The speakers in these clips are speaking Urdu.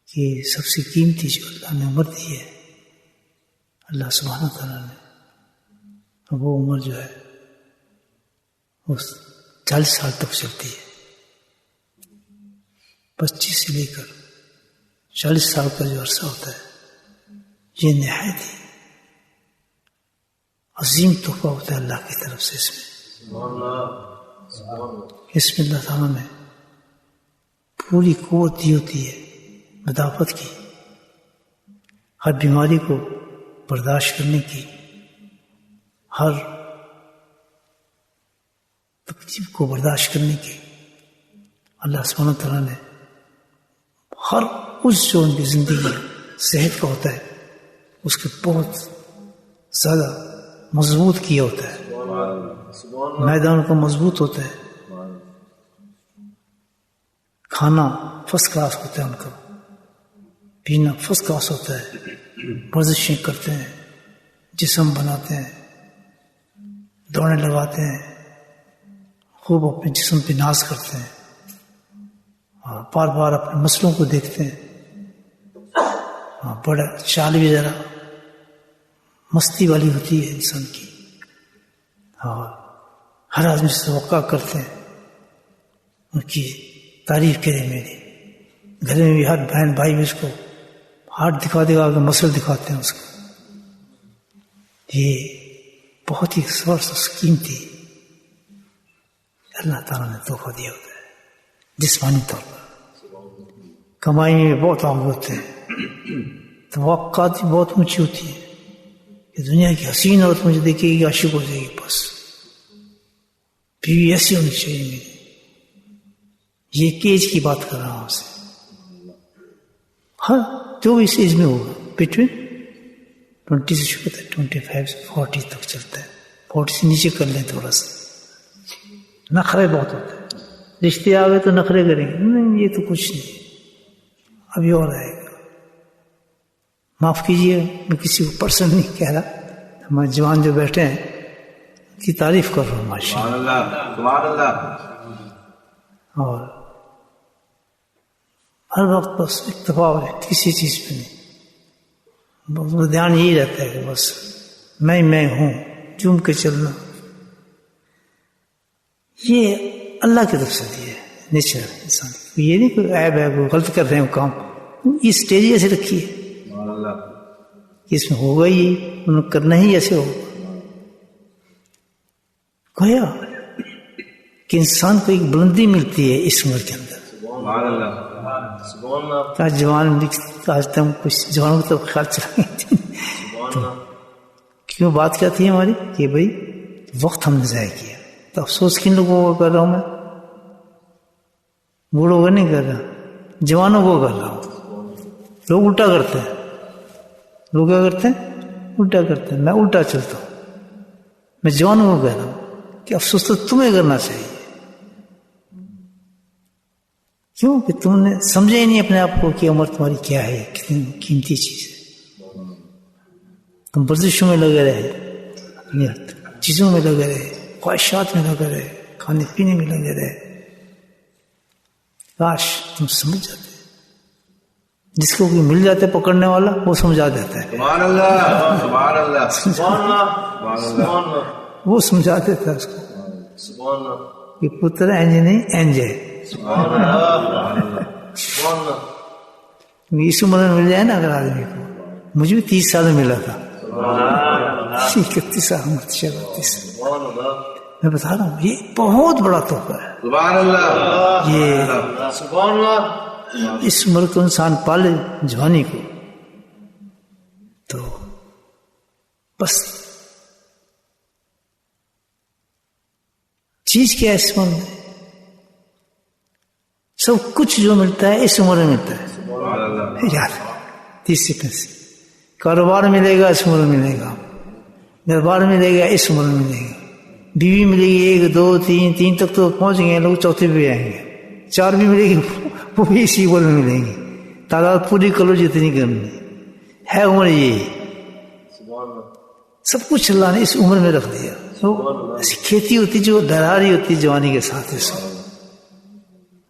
کہ سب سے قیمتی جو اللہ نے عمر دی ہے اللہ سبحانہ تعالیٰ نے، وہ عمر جو ہے وہ 40 سال تک چلتی ہے. 25 سے لے کر 40 سال کا جو عرصہ ہوتا ہے یہ نہایت ہی عظیم تحفہ ہوتا ہے اللہ کی طرف سے. اس میں اللہ تعالیٰ نے پوری قوت دی ہوتی ہے مدافعت کی، ہر بیماری کو برداشت کرنے کی، ہر تکلیف کو برداشت کرنے کی. اللہ سبحانہ تعالیٰ نے ہر اس جو ان کی زندگی صحت کا ہوتا ہے اس کے بہت زیادہ مضبوط کیا ہوتا ہے. میدان کا مضبوط ہوتا ہے، کھانا فرسٹ کلاس ہوتا ہے، ان کا پینا فرسٹ کلاس ہوتا ہے، ورزشیں کرتے ہیں، جسم بناتے ہیں، دوڑنے لگاتے ہیں، خوب اپنے جسم پہ ناز کرتے ہیں اور بار بار اپنے مسلوں کو دیکھتے ہیں. بڑا چال بھی ذرا مستی والی ہوتی ہے انسان کی، اور ہر آدمی سے توقع کرتے ہیں ان کی تعریف کرے. میری گھر میں بھی ہر بہن بھائی بھی اس کو ہاتھ دکھا کے مسل دکھاتے ہیں اس کو. یہ بہت ہی زبردست قیمتی اللہ تعالیٰ نے تحفہ دیا ہوتا ہے جسمانی طور پر. کمائی میں بہت آگے ہوتے ہیں، توقعات بھی بہت اونچی ہوتی ہے کہ دنیا کی حسین عورت مجھے دیکھے گی عاشق ہو جائے گی، بس بیوی ایسی ہونی چاہیے میری. یہ ایج کی بات کر رہا ہوں آپ سے، ہر جو اس ایج میں ہوگا بٹوین 20 سے شروع ہوتا ہے 25 سے 40 تک چلتا ہے. 40 سے نیچے کر لیں تھوڑا سا، نخرے بہت ہوتے ہیں. رشتے آ گئے تو نخرے کریں گے، نہیں یہ تو کچھ نہیں، ابھی اور آئے گا. معاف کیجیے میں کسی کو پرسن نہیں کہہ رہا، ہمارے جوان جو بیٹھے ہیں ان کی تعریف کر رہا ہوں ماشاء اللہ. اور ہر وقت بس اکتفا ہو کسی چیز پہ نہیں، دھیان یہی رہتا ہے کہ بس میں ہوں، چوم کے چلنا. یہ اللہ کی طرف سے دیا ہے نیچر انسان. یہ نہیں کوئی عیب ہے، کوئی غلط کر رہے ہیں کام، یہ اسٹیج ایسے رکھی ہے کہ اس میں ہوگا ہی، انہوں نے کرنا ہی ایسے ہوگا. گویا کہ انسان کو ایک بلندی ملتی ہے اس عمر کے اندر. آج جوان آج تک کچھ جوانوں کی طرف خیال چلائیں گے تو کیوں بات کیا تھی ہماری کہ بھائی وقت ہم نے ضائع کیا. تو افسوس کن لوگوں کو کر رہا ہوں میں؟ بوڑھوں کو نہیں کر رہا، جوانوں کو کر رہا ہوں. لوگ الٹا کرتے ہیں، لوگ کیا کرتے ہیں؟ الٹا کرتے ہیں. میں الٹا چلتا ہوں، میں جوانوں کو کہہ رہا ہوں کہ افسوس تو تمہیں کرنا چاہیے. کیوں کہ تم نے سمجھا ہی نہیں اپنے آپ کو کہ عمر تمہاری کیا ہے، کتنی قیمتی چیز ہے. تم ورزشوں میں لگے رہے، اپنی چیزوں میں لگے رہے، خواہشات میں لگے رہے، کھانے پینے میں لگے رہے. کاش تم سمجھ جاتے. جس کو کوئی مل جاتا ہے پکڑنے والا وہ سمجھا دیتا ہے. سبحان اللہ، سبحان اللہ، سبحان اللہ. وہ سمجھا دیتا ہے اس کو کہ پتر اینج نہیں اینج ہے. اس عمر میں مل جائے نا اگر آدمی کو. مجھے بھی 30 سال میں ملا تھا، 31 سال 32. میں بتا رہا ہوں یہ بہت بڑا تحفہ ہے. یہ اس عمر کو انسان پالے جوانی کو تو بس چیز کیا ہے اس عمر میں؟ سب کچھ جو ملتا ہے اس عمر میں ملتا ہے. یاد 30 سیکنڈ سے کاروبار ملے گا اس عمر میں ملے گا، گھر بار ملے گا اس عمر میں ملے گا، بیوی ملے گی 1 2 3 تک تو پہنچ گئے، لوگ چوتھے پہ آئیں گے، 4 بھی ملے گی وہ بھی اسی عمر میں ملیں گی. تعداد پوری کر لو جتنی کرنی ہے. عمر یہی سب کچھ اللہ نے اس عمر میں رکھ دیا. ایسی کھیتی ہوتی جو دراری ہوتی جوانی کے ساتھ. اس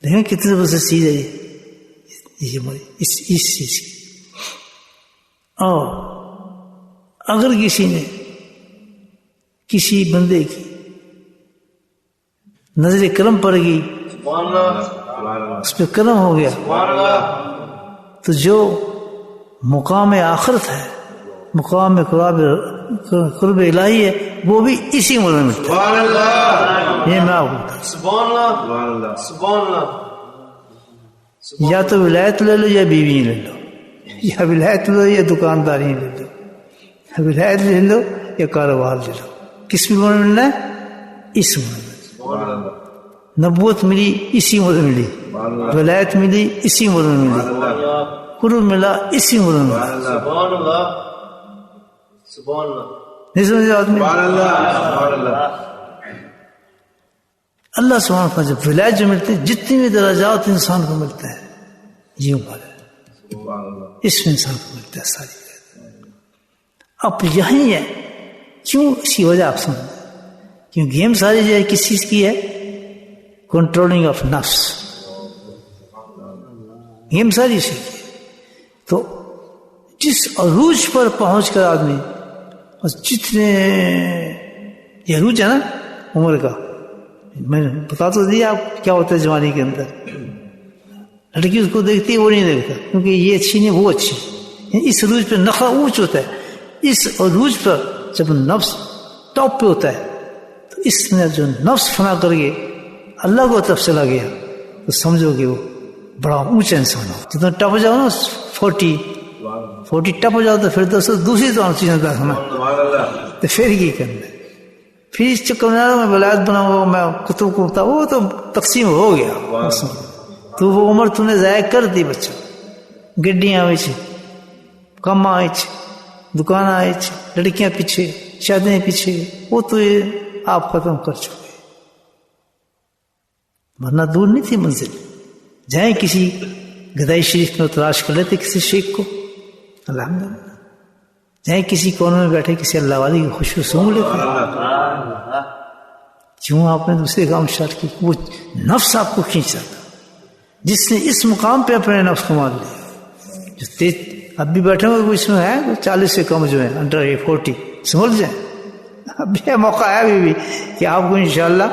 دیکھیں کتنے بس چیز ہے یہ اس چیز کی. اور اگر کسی نے کسی بندے کی نظر کرم پڑ گئی، اس پہ کرم ہو گیا، تو جو مقام آخرت ہے، مقام قرب الہی ہے، وہ بھی اسی عمر میں ملتا ہے. یہ میں آپ کو بتا، یا تو ولایت لے لو یا بیوی لے لو، یا ولایت لے لو یا دکانداری لے لو، ولایت لے لو یا کاروبار لے لو. کس میں عمر ملنا ہے؟ اس عمر میں. نبوت ملی اسی عمر میں ملی، ولایت ملی اسی عمر میں ملی، قرب ملا اسی عمر میں ملا. نہیں سمجھے آدمی؟ اللہ سبحانہ وتعالی جب ولایت جو ملتے ہیں، جتنی بھی درجات انسان کو ملتے ہیں، یہ عمر ہے، اس میں انسان کو ملتا ہے ساری. اب یہی ہے کیوں، اسی وجہ آپ سمجھیں، کیوں گیم ساری جو ہے کس چیز کی ہے؟ کنٹرولنگ آف نفس. گیم ساری اسی کی ہے. تو جس عروج پر پہنچ کر آدمی، اور جتنے یہ عروج ہے نا عمر کا، میں نے بتا تو دیا آپ کیا ہوتا ہے جوانی کے اندر. لڑکی اس کو دیکھتی ہے، وہ نہیں دیکھتا کیونکہ یہ اچھی نہیں وہ اچھی. اس عروج پہ نخرہ اونچ ہوتا ہے. اس عروج پر جب نفس ٹاپ پہ ہوتا ہے، تو اس نے جو نفس فنا کر کے اللہ کو طرف چلا گیا، تو سمجھو کہ وہ بڑا اونچا انسان ہو. جتنا ٹپ ہو جاؤ نا 40 ٹپ ہو جاؤ، تو پھر دوسری تو چیزیں دیکھنا، تو پھر یہ کرنا. پھر اس چکر میں ولایت بناؤں، میں کتب کو ہوتا، وہ تو تقسیم ہو گیا. تو وہ عمر تو نے ضائع کر دی. بچہ گڈیاں آئی چھ، کم آئی چھ، دکان آئی چھ، لڑکیاں پیچھے، شادیاں پیچھے، وہ تو یہ آپ ختم کر چکے. ورنہ دور نہیں تھی منزل. جائیں کسی گدائی شریف میں تلاش کر لیتے کسی شیخ کو، الحمدللہ. جائیں کسی کونے میں بیٹھے کسی اللہ والی کی خوشبو سونگھ لیتے. کیوں آپ نے دوسرے کام اسٹارٹ کی؟ وہ نفس آپ کو کھینچ رہا تھا. جس نے اس مقام پہ اپنے نفس کو مار لیا، جو تیز اب بھی بیٹھے ہوئے کوئی اس میں ہے 40 سے کم جو ہے، انڈر 40، سمجھ جائیں. اب یہ موقع ہے ابھی بھی کہ آپ کو انشاءاللہ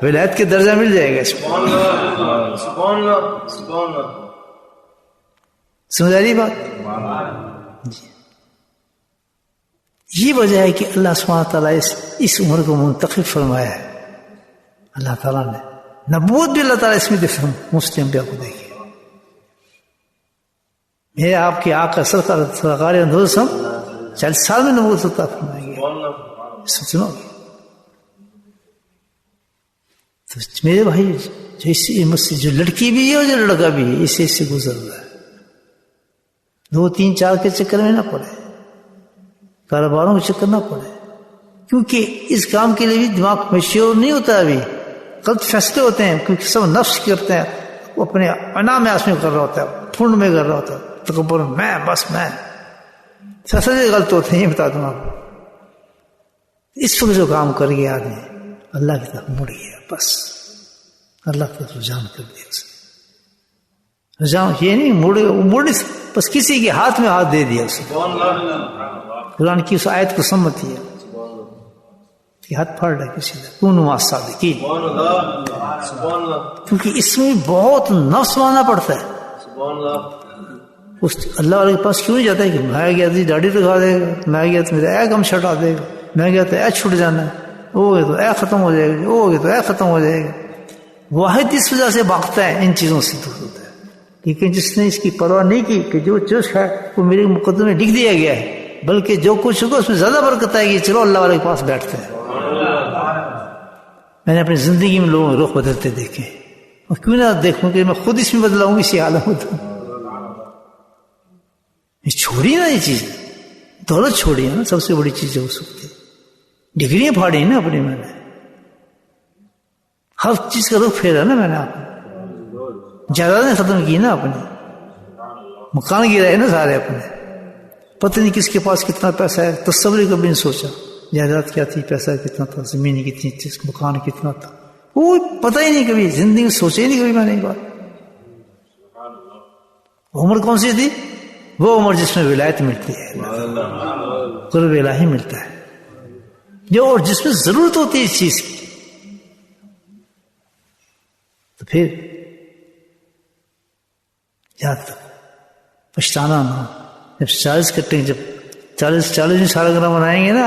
ولایت کے درجہ مل جائے گا. سمجھ آ رہی بات؟ یہ وجہ ہے کہ اللہ سبحانہ تعالیٰ اس عمر کو منتخب فرمایا ہے. اللہ تعالیٰ نے نبوت بھی اللہ تعالیٰ اس میں مسلم انبیاء کو دیکھے. میرے آپ کے آقا سرکار 40 سال میں نبوت عطا فرمائے گی. سنو گے تو میرے بھائی، جو اس عمر سے جو لڑکی بھی ہے اور جو لڑکا بھی ہے، اسے اس سے گزر رہا ہے. 2 3 4 کے چکر میں نہ پڑے، کاروباروں کے چکر نہ پڑے، کیونکہ اس کام کے لیے بھی دماغ میچور نہیں ہوتا. ابھی غلط فیصلے ہوتے ہیں، کیونکہ سب نفس کرتے ہیں. وہ اپنے انا میں آس میں کر رہا ہوتا ہے، پھنڈ میں کر رہا ہوتا ہے، تکبر میں، بس میں. فیصلے غلط ہوتے ہیں، یہ بتا دوں آپ. اس وقت جو کام کر گیا آدمی، اللہ کی طرف مڑ گیا، بس اللہ کی طرف رجحان کر دیا اسے. رجحان یہ نہیں مڑ بس کسی کے ہاتھ میں ہاتھ دے دیا اسے. قرآن کی اس آیت کو سمجھتی ہے کہ ہاتھ پھاڑ رہا ہے کسی کا، کونوا الصادقین، کیونکہ اس میں بہت نفس ماننا پڑتا ہے. اس اللہ والے کے پاس کیوں نہیں جاتا ہے کہ میں گیا تو داڑھی دکھا دے گا، میں گیا تو میرا اے گم چھٹا دے گا، میں گیا تو اے چھٹ جانا ہے، ہو گیا تو اے ختم ہو جائے گا، ہو گیا تو اے ختم ہو جائے گا. واحد اس وجہ سے بھاگتا ہے، ان چیزوں سے دور ہوتا ہے. لیکن جس نے اس کی پرواہ نہیں کی کہ جو چوش ہے وہ میرے مقدمے میں لکھ دیا گیا ہے، بلکہ جو کچھ ہوگا اس میں زیادہ برکت آئے گی، چلو اللہ والے کے پاس بیٹھتے ہیں. میں نے اپنی زندگی میں لوگوں رخ بدلتے دیکھے، اور کیوں نہ دیکھوں کہ میں خود اس میں بدلاؤں گی، اسی عالم میں. چھوڑی نا یہ چیز، دولت چھوڑی ہے نا، سب سے بڑی چیز ہو سکتی. ڈگریاں پھاڑی نا اپنی، میں نے ہر چیز کا رخ پھیرا نا، میں نے آپ جائیدادیں ختم کی نا، اپنی مکان گرائے نا سارے اپنے. پتہ نہیں کس کے پاس کتنا پیسہ ہے، تصور کبھی نہیں سوچا. جائیداد کیا تھی، پیسہ کتنا تھا، زمین کتنی تھی، مکان کتنا تھا، وہ پتہ ہی نہیں، کبھی زندگی میں سوچے ہی نہیں کبھی میں نے. ایک بار عمر کون سی تھی؟ وہ عمر جس میں ولایت ملتی ہے، قرب الہی ملتا ہے، جو اور جس میں ضرورت ہوتی ہے اس چیز کی. تو پھر یاد رکھو، پچھتانا نہ. جب 40 کٹیں گے، جب 40 سالگرہ منائیں گے نا،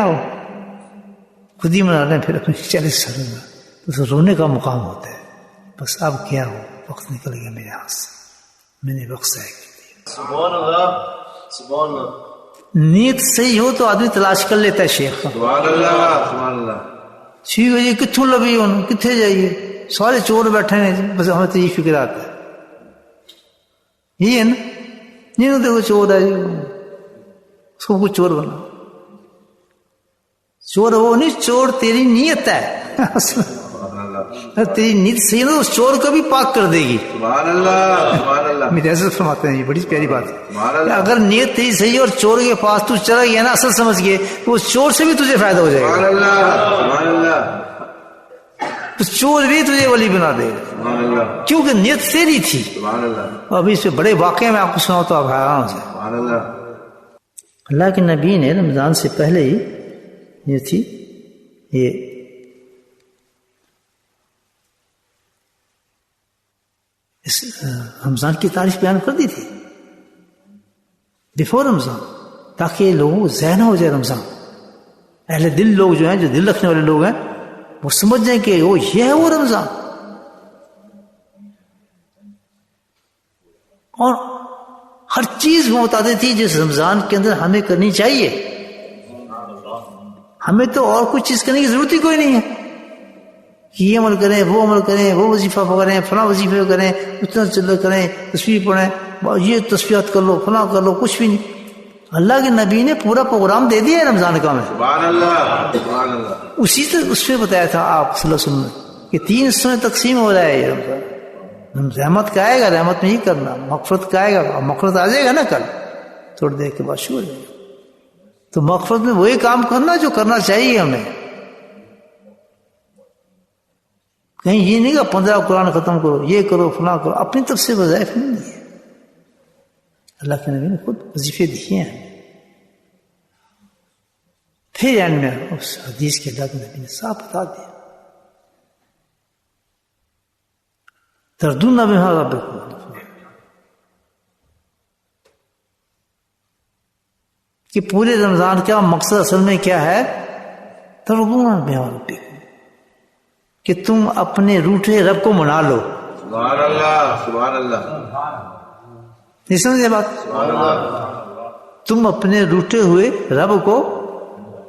خود ہی منا لیں پھر اپنی 40 سالگرہ، تو رونے کا مقام ہوتا ہے. بس اب کیا ہو، وقت نکل گیا میرے ہاتھ سے، میں نے وقت ضائع کر دیا. سبحان اللہ، سبحان اللہ. نیت صحیح ہو تو آدمی تلاش کر لیتا ہے شیخ کا. سبحان اللہ، سبحان اللہ. ٹھیک ہے جی، کتوں لبی ہوں، کتنے جائیے، سارے چور بیٹھے ہیں، بس ہمیں تو یہ فکر آتا ہے. یہ ہے نا، نہیں دیکھو چور ہے جی، اس کو کچھ چور بنا. چور وہ نہیں، چور تیری نیت ہے. تیری نیت صحیح نا، اس چور کو بھی پاک کر دے گی. سبحان اللہ، سبحان اللہ. میرے حضرت فرماتے ہیں، یہ بڑی پیاری بات ہے. اگر نیت تیری صحیح اور چور کے پاس تو چلا گیا نا اصل سمجھ گئے، تو اس چور سے بھی تجھے فائدہ ہو جائے سبحان گا. اللہ، سبحان اللہ. اس چور بھی تجھے ولی بنا دے گا، سبحان اللہ، کیونکہ نیت تیری تھی. سبحان اللہ، ابھی اس پہ بڑے واقعے میں آپ کو سناؤ تو آپ حیران ہو جائیں. سبحان اللہ. اللہ کے نبی نے رمضان سے پہلے ہی یہ تھی، یہ اس رمضان کی تاریخ بیان کر دی تھی بیفور رمضان، تاکہ لوگوں کو ذہن ہو جائے. رمضان اہل دل لوگ جو ہیں، جو دل رکھنے والے لوگ ہیں، وہ سمجھ جائیں کہ وہ یہ ہے وہ رمضان. اور ہر چیز وہ بتاتی تھی جس رمضان کے اندر ہمیں کرنی چاہیے. ہمیں تو اور کچھ چیز کرنے کی ضرورت ہی کوئی نہیں ہے کہ یہ عمل کریں، وہ عمل کریں، وہ وظیفہ کریں، فلاں وظیفے کریں، اتنا چلو کریں، تصویر پڑھیں، یہ تصویرات کر لو، فلاں کر لو. کچھ بھی نہیں. اللہ کے نبی نے پورا پروگرام دے دیا ہے رمضان کا. میں سبحان اللہ، سبحان اللہ. اسی سے اس میں بتایا تھا آپ صلی اللہ علیہ وسلم کہ 3 حصوں میں تقسیم ہو رہا ہے یہ رمضان. رحمت کا آئے گا، رحمت میں ہی کرنا. مغفرت کا آئے گا، مغفرت آ جائے گا نا کل، تھوڑی دیر کے بعد شروع ہو جائے گا. تو مغفرت میں وہی کام کرنا جو کرنا چاہیے ہمیں. کہیں یہ نہیں کہ 15 قرآن ختم کرو، یہ کرو، فلاں کرو. اپنی طرف سے وظائف نہیں ہے، اللہ کے نبی نے خود وظیفے دیے ہیں. پھر اینڈ میں اس حدیث کے اللہ کے نبی نے صاف بتا دیا، تردون بہا ربکم، کہ پورے رمضان کا مقصد اصل میں کیا ہے؟ تردون بہا ربکم، کہ تم اپنے روٹھے رب کو منا لو. سبحان اللہ، سبحان اللہ. نہیں سمجھے بات؟ سبحان اللہ. تم اپنے روٹے ہوئے رب کو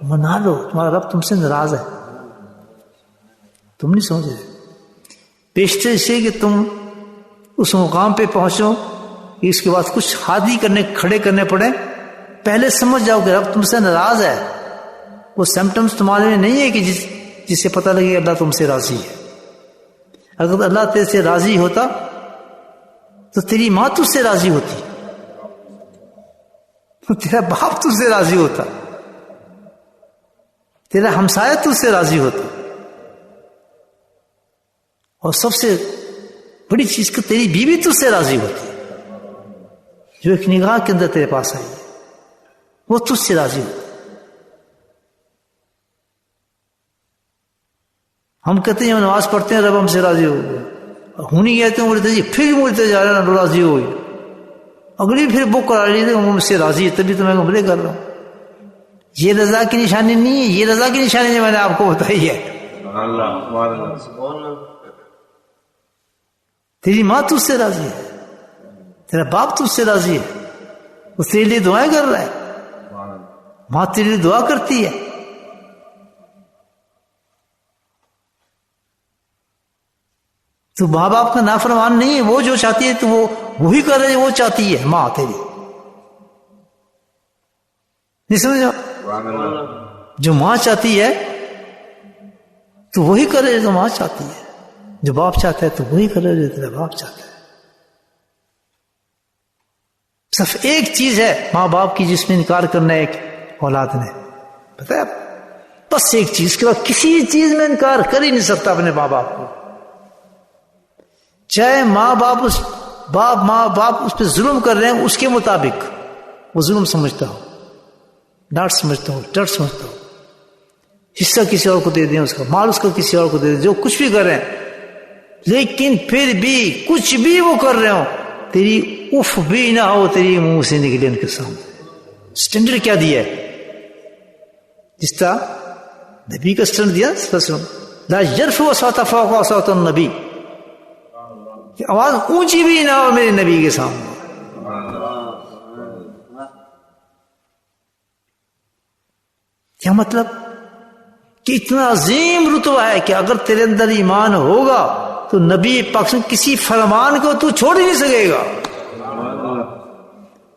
منا لو. تمہارا رب تم سے ناراض ہے، تم نہیں سمجھ رہے. پیشتر اسے کہ تم اس مقام پہ پہنچو کہ اس کے بعد کچھ ہاتھی کھڑے کرنے پڑے. پہلے سمجھ جاؤ کہ رب تم سے ناراض ہے. وہ سمٹمز تمہارے میں نہیں ہے کہ جس سے پتہ لگے اللہ تم سے راضی ہے. اگر اللہ تیرے سے راضی ہوتا تو تیری ماں تجھ سے راضی ہوتی، تیرا باپ تجھ سے راضی ہوتا، تیرا ہمسایہ تجھ سے راضی ہوتا، اور سب سے بڑی چیز کہ تیری بیوی تجھ سے راضی ہوتی، جو ایک نگاہ کے اندر تیرے پاس آئی ہے، وہ تجھ سے راضی ہوتی. ہم کہتے ہیں ہم نماز پڑھتے ہیں رب ہم سے راضی ہو گیا، ہونی کہتے ہیں بولتے جی پھر بولتے جا رہے ہیں راضی ہو گئی، اگلی پھر بک کرا لی تھی مجھ سے راضی ہے، تبھی تو میں قبلے کر رہا ہوں. یہ رضا کی نشانی نہیں ہے، یہ رضا کی نشانی جو میں نے آپ کو بتائی ہے. تیری ماں تجھ سے راضی ہے، تیرا باپ تجھ سے راضی ہے، وہ تیرے لیے دعائیں کر رہا ہے، ماں تیرے لیے دعا کرتی ہے. تو ماں باپ کا نافرمان نہیں ہے، وہ جو چاہتی ہے تو وہ وہی کر رہے، وہ چاہتی ہے ماں تیری. نہیں سمجھو؟ جو ماں چاہتی ہے تو وہی کر رہے جو ماں چاہتی ہے، جو باپ چاہتا ہے تو وہی کر رہے جو تیرا باپ چاہتا ہے. صرف ایک چیز ہے ماں باپ کی جس میں انکار کرنا ہے ایک اولاد نے، پتہ ہے؟ بس ایک چیز کے بعد کسی چیز میں انکار کر ہی نہیں سکتا اپنے ماں باپ کو. چاہے ماں باپ باپ ماں باپ اس پہ ظلم کر رہے ہیں اس کے مطابق وہ ظلم سمجھتا ہو، ڈانٹ سمجھتا ہو، ڈر سمجھتا ہو، حصہ کسی اور کو دے دیں، اس کا مال اس کو کسی اور کو دے دیں، جو کچھ بھی کر رہے ہیں، لیکن پھر بھی کچھ بھی وہ کر رہے ہوں تیری اف بھی نہ ہو تیری منہ سے نکلے ان کے سامنے. اسٹینڈرڈ کیا دیا ہے؟ جس طرح نبی کا اسٹینڈرڈ دیا صلی اللہ علیہ وسلم، لا یرفع صوت فوق صوت النبی، کہ آواز اونچی بھی نہ ہو میرے نبی کے سامنے. کیا مطلب؟ کہ اتنا عظیم رتبہ ہے کہ اگر تیرے اندر ایمان ہوگا تو نبی پاک سے کسی فرمان کو تو چھوڑ ہی نہیں سکے گا.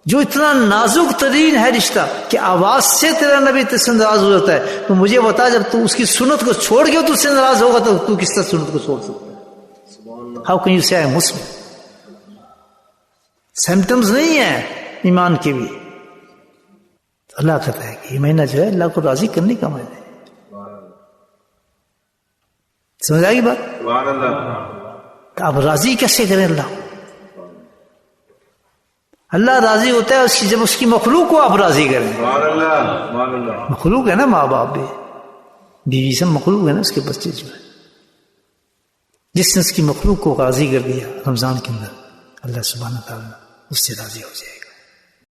جو اتنا نازک ترین ہے رشتہ کہ آواز سے تیرا نبی تجھ سے ناراض ہو جاتا ہے، تو مجھے بتا جب تو اس کی سنت کو چھوڑ کے تجھ سے ناراض ہوگا تو تو کس طرح سنت کو چھوڑ سکتا ہے؟ ہاؤ کین یو سے آئی مسلم؟ سمپٹمز نہیں ہیں ایمان کے بھی. اللہ کہتا ہے کہ یہ مہینہ جو ہے اللہ کو راضی کرنے کا مہینہ ہے. سمجھ آئے گی بات؟ سبحان اللہ. تو آپ راضی کیسے کریں اللہ؟ اللہ راضی ہوتا ہے جب اس کی مخلوق کو آپ راضی کریں. سبحان اللہ. سبحان اللہ. مخلوق ہے نا، ماں باپ بھی، بیوی سب مخلوق ہے نا، اس کے بچے جو ہے. جس نے اس کی مخلوق کو راضی کر دیا رمضان کے اندر، اللہ سبحانہ تعالیٰ اس سے راضی ہو جائے گا.